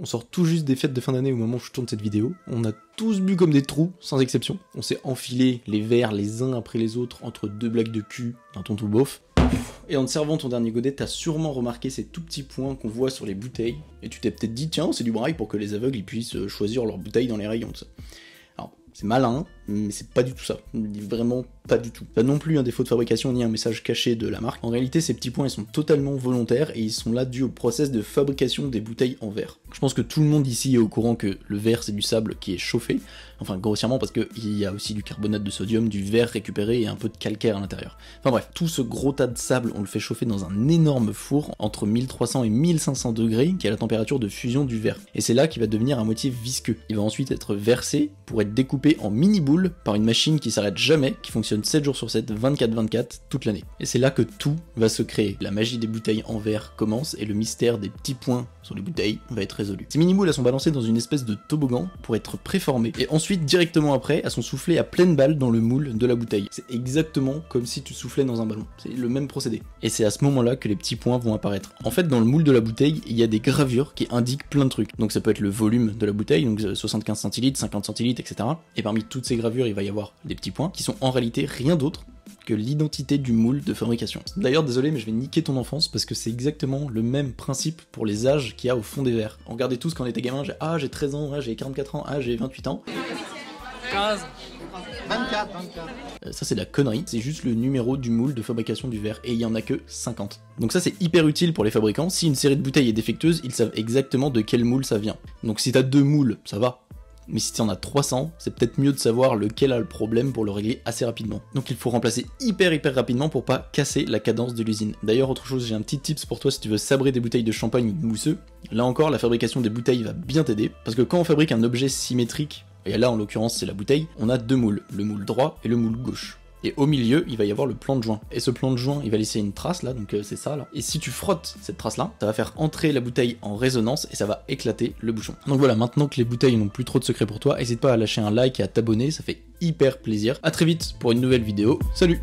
On sort tout juste des fêtes de fin d'année au moment où je tourne cette vidéo. On a tous bu comme des trous, sans exception. On s'est enfilé les verres les uns après les autres entre deux blagues de cul d'un ton tout beauf. Et en te servant ton dernier godet, t'as sûrement remarqué ces tout petits points qu'on voit sur les bouteilles. Et tu t'es peut-être dit, tiens, c'est du braille pour que les aveugles ils puissent choisir leurs bouteilles dans les rayons, tout ça. Alors, c'est malin, mais c'est pas du tout ça. Vraiment pas du tout. Pas non plus un défaut de fabrication ni un message caché de la marque. En réalité, ces petits points, ils sont totalement volontaires et ils sont là dus au process de fabrication des bouteilles en verre. Je pense que tout le monde ici est au courant que le verre, c'est du sable qui est chauffé. Enfin, grossièrement, parce qu'il y a aussi du carbonate de sodium, du verre récupéré et un peu de calcaire à l'intérieur. Enfin bref, tout ce gros tas de sable, on le fait chauffer dans un énorme four entre 1300 et 1500 degrés, qui est la température de fusion du verre. Et c'est là qu'il va devenir à moitié visqueux. Il va ensuite être versé pour être découpé en mini-boules par une machine qui s'arrête jamais, qui fonctionne 7 jours sur 7, 24/24, toute l'année. Et c'est là que tout va se créer. La magie des bouteilles en verre commence et le mystère des petits points sur les bouteilles va être résolu. Ces mini-boules, elles sont balancées dans une espèce de toboggan pour être préformées. Et ensuite, directement après, elles sont soufflées à pleine balle dans le moule de la bouteille. C'est exactement comme si tu soufflais dans un ballon. C'est le même procédé. Et c'est à ce moment-là que les petits points vont apparaître. En fait, dans le moule de la bouteille, il y a des gravures qui indiquent plein de trucs. Donc ça peut être le volume de la bouteille, donc 75 centilitres, 50 centilitres, etc. Et parmi toutes ces gravures, il va y avoir des petits points qui sont en réalité rien d'autre que l'identité du moule de fabrication. D'ailleurs, désolé, mais je vais niquer ton enfance parce que c'est exactement le même principe pour les âges qu'il y a au fond des verres. On regardait tous quand on était gamin, j'ai 13 ans, j'ai 44 ans, j'ai 28 ans. 15. 24. Ça c'est de la connerie, c'est juste le numéro du moule de fabrication du verre, et il y en a que 50. Donc ça c'est hyper utile pour les fabricants, si une série de bouteilles est défectueuse, ils savent exactement de quel moule ça vient. Donc si t'as 2 moules, ça va. Mais si t'en as 300, c'est peut-être mieux de savoir lequel a le problème pour le régler assez rapidement. Donc il faut remplacer hyper rapidement pour pas casser la cadence de l'usine. D'ailleurs, autre chose, j'ai un petit tips pour toi si tu veux sabrer des bouteilles de champagne mousseux. Là encore, la fabrication des bouteilles va bien t'aider, parce que quand on fabrique un objet symétrique, et là en l'occurrence c'est la bouteille, on a 2 moules, le moule droit et le moule gauche. Et au milieu, il va y avoir le plan de joint. Et ce plan de joint, il va laisser une trace là, donc c'est ça là. Et si tu frottes cette trace là, ça va faire entrer la bouteille en résonance et ça va éclater le bouchon. Donc voilà, maintenant que les bouteilles n'ont plus trop de secrets pour toi, n'hésite pas à lâcher un like et à t'abonner, ça fait hyper plaisir. A très vite pour une nouvelle vidéo, salut!